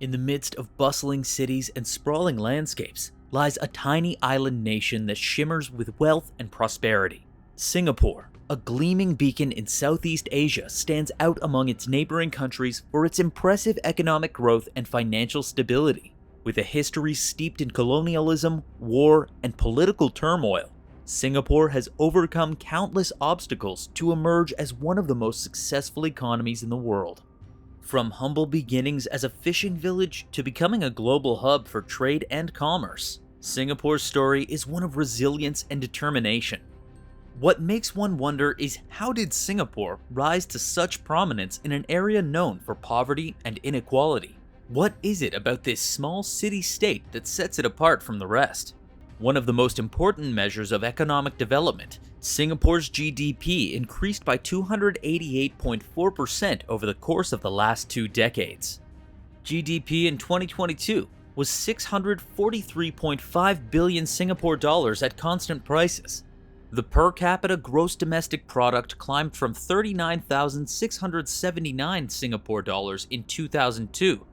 In the midst of bustling cities and sprawling landscapes lies a tiny island nation that shimmers with wealth and prosperity. Singapore, a gleaming beacon in Southeast Asia, stands out among its neighboring countries for its impressive economic growth and financial stability. With a history steeped in colonialism, war, and political turmoil, Singapore has overcome countless obstacles to emerge as one of the most successful economies in the world. From humble beginnings as a fishing village to becoming a global hub for trade and commerce, Singapore's story is one of resilience and determination. What makes one wonder is, how did Singapore rise to such prominence in an area known for poverty and inequality? What is it about this small city-state that sets it apart from the rest? One of the most important measures of economic development, Singapore's GDP increased by 288.4% over the course of the last 2 decades. GDP in 2022 was 643.5 billion Singapore dollars at constant prices. The per capita gross domestic product climbed from 39,679 Singapore dollars in 2002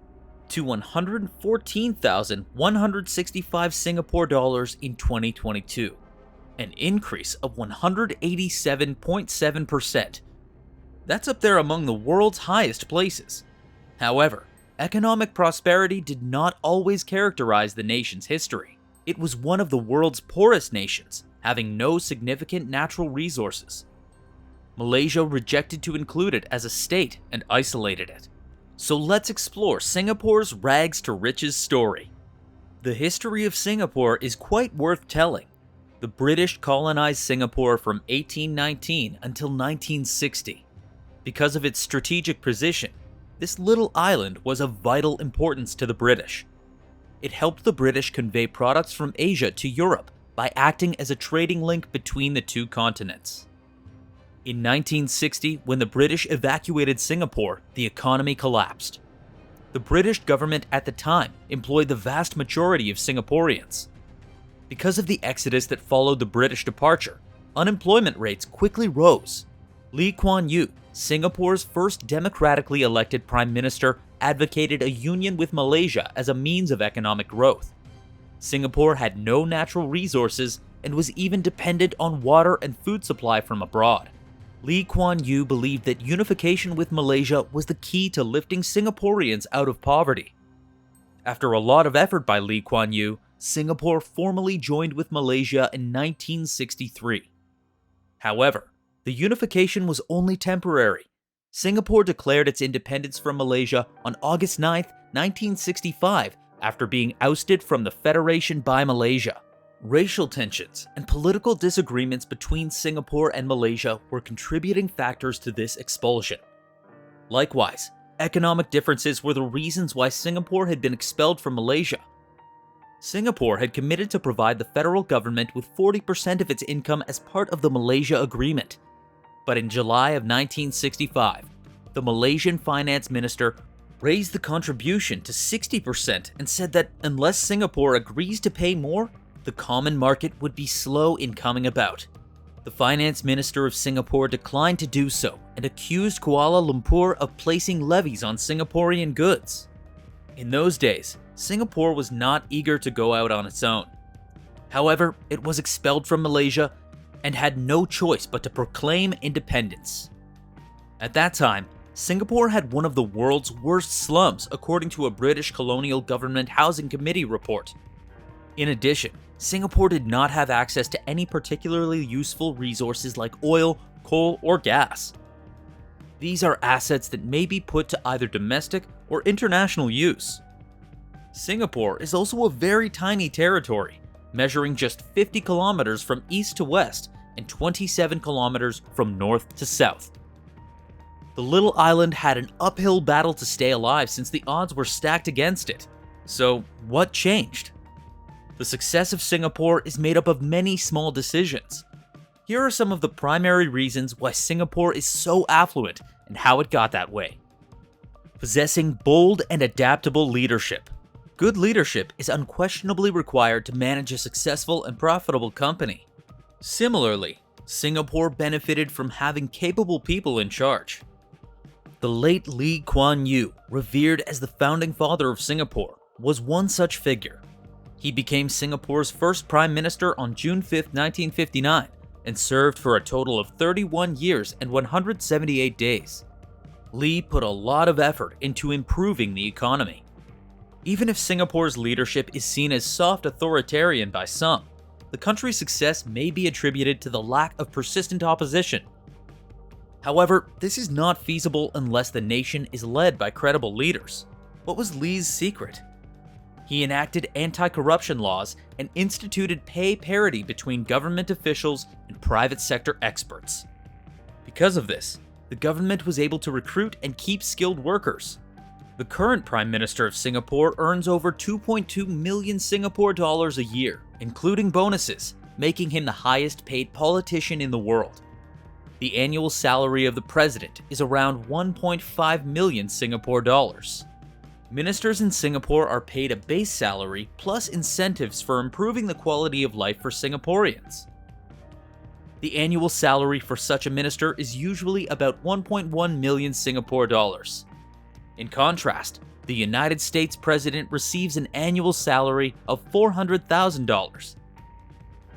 to 114,165 Singapore dollars in 2022, an increase of 187.7%. That's up there among the world's highest places. However, economic prosperity did not always characterize the nation's history. It was one of the world's poorest nations, having no significant natural resources. Malaysia rejected to include it as a state and isolated it. So let's explore Singapore's rags to riches story. The history of Singapore is quite worth telling. The British colonized Singapore from 1819 until 1960. Because of its strategic position, this little island was of vital importance to the British. It helped the British convey products from Asia to Europe by acting as a trading link between the two continents. In 1960, when the British evacuated Singapore, the economy collapsed. The British government at the time employed the vast majority of Singaporeans. Because of the exodus that followed the British departure, unemployment rates quickly rose. Lee Kuan Yew, Singapore's first democratically elected prime minister, advocated a union with Malaysia as a means of economic growth. Singapore had no natural resources and was even dependent on water and food supply from abroad. Lee Kuan Yew believed that unification with Malaysia was the key to lifting Singaporeans out of poverty. After a lot of effort by Lee Kuan Yew, Singapore formally joined with Malaysia in 1963. However, the unification was only temporary. Singapore declared its independence from Malaysia on August 9, 1965, after being ousted from the Federation by Malaysia. Racial tensions and political disagreements between Singapore and Malaysia were contributing factors to this expulsion. Likewise, economic differences were the reasons why Singapore had been expelled from Malaysia. Singapore had committed to provide the federal government with 40% of its income as part of the Malaysia Agreement. But in July of 1965, the Malaysian finance minister raised the contribution to 60% and said that unless Singapore agrees to pay more, the common market would be slow in coming about. The finance minister of Singapore declined to do so and accused Kuala Lumpur of placing levies on Singaporean goods. In those days, Singapore was not eager to go out on its own. However, it was expelled from Malaysia and had no choice but to proclaim independence. At that time, Singapore had one of the world's worst slums, according to a British Colonial Government Housing Committee report. In addition, Singapore did not have access to any particularly useful resources like oil, coal, or gas. These are assets that may be put to either domestic or international use. Singapore is also a very tiny territory, measuring just 50 kilometers from east to west and 27 kilometers from north to south. The little island had an uphill battle to stay alive since the odds were stacked against it. So, what changed? The success of Singapore is made up of many small decisions. Here are some of the primary reasons why Singapore is so affluent and how it got that way. Possessing bold and adaptable leadership. Good leadership is unquestionably required to manage a successful and profitable company. Similarly, Singapore benefited from having capable people in charge. The late Lee Kuan Yew, revered as the founding father of Singapore, was one such figure. He became Singapore's first Prime Minister on June 5, 1959, and served for a total of 31 years and 178 days. Lee put a lot of effort into improving the economy. Even if Singapore's leadership is seen as soft authoritarian by some, the country's success may be attributed to the lack of persistent opposition. However, this is not feasible unless the nation is led by credible leaders. What was Lee's secret? He enacted anti-corruption laws and instituted pay parity between government officials and private sector experts. Because of this, the government was able to recruit and keep skilled workers. The current Prime Minister of Singapore earns over 2.2 million Singapore dollars a year, including bonuses, making him the highest paid politician in the world. The annual salary of the president is around 1.5 million Singapore dollars. Ministers in Singapore are paid a base salary plus incentives for improving the quality of life for Singaporeans. The annual salary for such a minister is usually about 1.1 million Singapore dollars. In contrast, the United States president receives an annual salary of $400,000.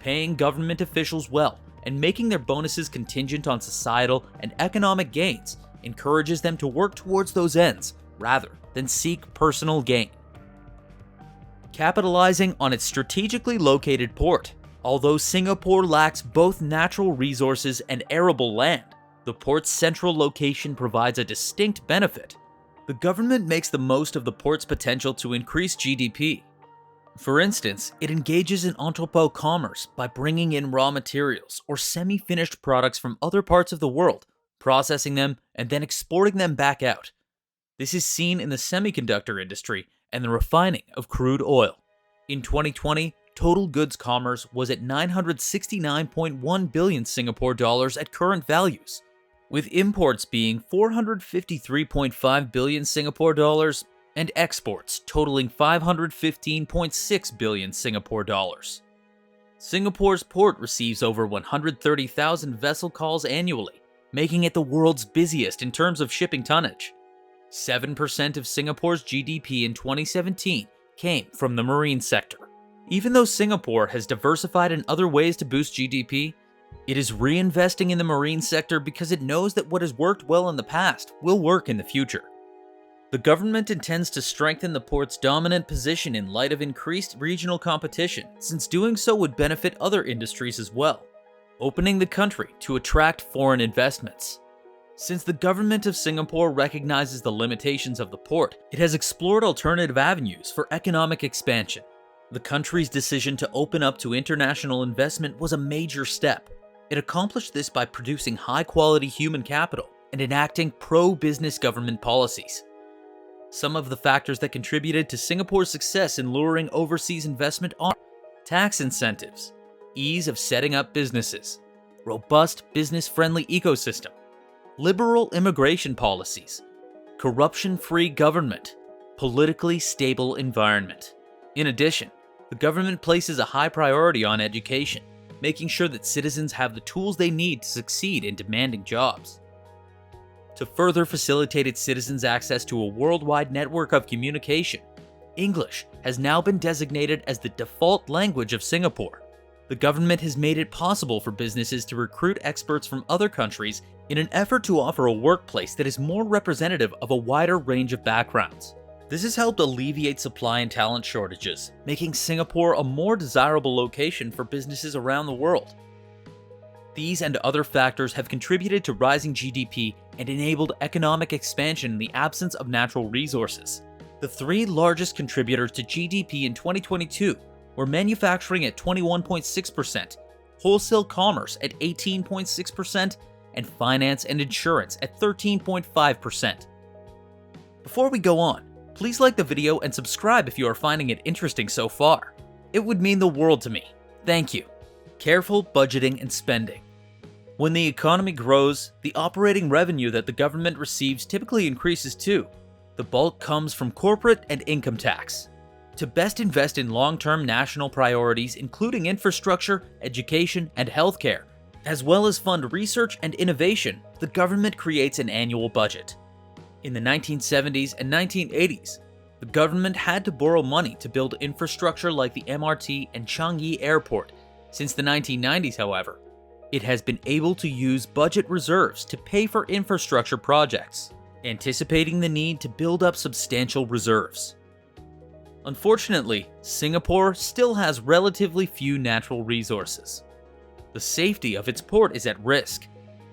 Paying government officials well and making their bonuses contingent on societal and economic gains encourages them to work towards those ends rather than seek personal gain. Capitalizing on its strategically located port, although Singapore lacks both natural resources and arable land, the port's central location provides a distinct benefit. The government makes the most of the port's potential to increase GDP. For instance, it engages in entrepot commerce by bringing in raw materials or semi-finished products from other parts of the world, processing them, and then exporting them back out. This is seen in the semiconductor industry and the refining of crude oil. In 2020, total goods commerce was at 969.1 billion Singapore dollars at current values, with imports being 453.5 billion Singapore dollars and exports totaling 515.6 billion Singapore dollars. Singapore's port receives over 130,000 vessel calls annually, making it the world's busiest in terms of shipping tonnage. 7% of Singapore's GDP in 2017 came from the marine sector. Even though Singapore has diversified in other ways to boost GDP, it is reinvesting in the marine sector because it knows that what has worked well in the past will work in the future. The government intends to strengthen the port's dominant position in light of increased regional competition, since doing so would benefit other industries as well, opening the country to attract foreign investments. Since the government of Singapore recognizes the limitations of the port, it has explored alternative avenues for economic expansion. The country's decision to open up to international investment was a major step. It accomplished this by producing high-quality human capital and enacting pro-business government policies. Some of the factors that contributed to Singapore's success in luring overseas investment are tax incentives, ease of setting up businesses, robust business-friendly ecosystem, liberal immigration policies, corruption-free government, politically stable environment. In addition, the government places a high priority on education, making sure that citizens have the tools they need to succeed in demanding jobs. To further facilitate its citizens' access to a worldwide network of communication, English has now been designated as the default language of Singapore. The government has made it possible for businesses to recruit experts from other countries in an effort to offer a workplace that is more representative of a wider range of backgrounds. This has helped alleviate supply and talent shortages, making Singapore a more desirable location for businesses around the world. These and other factors have contributed to rising GDP and enabled economic expansion in the absence of natural resources. The three largest contributors to GDP in 2022 were manufacturing at 21.6%, wholesale commerce at 18.6%, and finance and insurance at 13.5%. Before we go on, please like the video and subscribe if you are finding it interesting so far. It would mean the world to me. Thank you. Careful budgeting and spending. When the economy grows, the operating revenue that the government receives typically increases too. The bulk comes from corporate and income tax. To best invest in long-term national priorities including infrastructure, education, and healthcare, as well as fund research and innovation, the government creates an annual budget. In the 1970s and 1980s, the government had to borrow money to build infrastructure like the MRT and Changi Airport. Since the 1990s, however, it has been able to use budget reserves to pay for infrastructure projects, anticipating the need to build up substantial reserves. Unfortunately, Singapore still has relatively few natural resources. The safety of its port is at risk.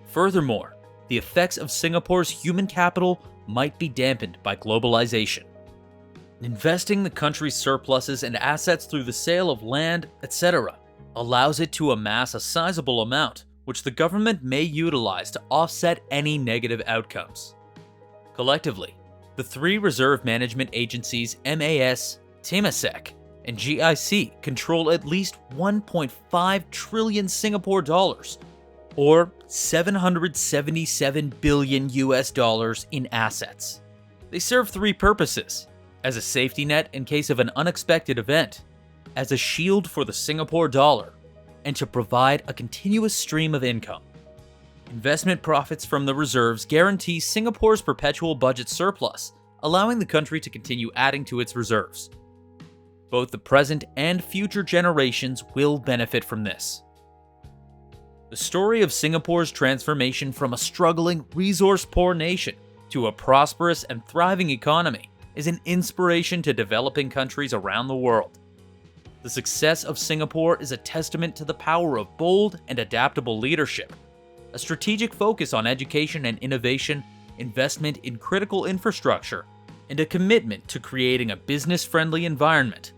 Furthermore, the effects of Singapore's human capital might be dampened by globalization. Investing the country's surpluses and assets through the sale of land, etc., allows it to amass a sizable amount, which the government may utilize to offset any negative outcomes. Collectively, the three reserve management agencies MAS, Temasek, and GIC control at least 1.5 trillion Singapore dollars, or 777 billion US dollars in assets. They serve three purposes: as a safety net in case of an unexpected event, as a shield for the Singapore dollar, and to provide a continuous stream of income. Investment profits from the reserves guarantee Singapore's perpetual budget surplus, allowing the country to continue adding to its reserves. Both the present and future generations will benefit from this. The story of Singapore's transformation from a struggling, resource-poor nation to a prosperous and thriving economy is an inspiration to developing countries around the world. The success of Singapore is a testament to the power of bold and adaptable leadership, a strategic focus on education and innovation, investment in critical infrastructure, and a commitment to creating a business-friendly environment.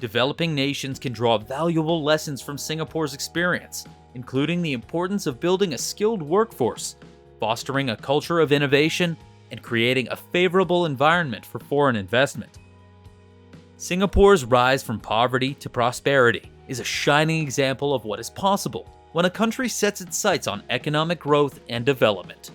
Developing nations can draw valuable lessons from Singapore's experience, including the importance of building a skilled workforce, fostering a culture of innovation, and creating a favorable environment for foreign investment. Singapore's rise from poverty to prosperity is a shining example of what is possible when a country sets its sights on economic growth and development.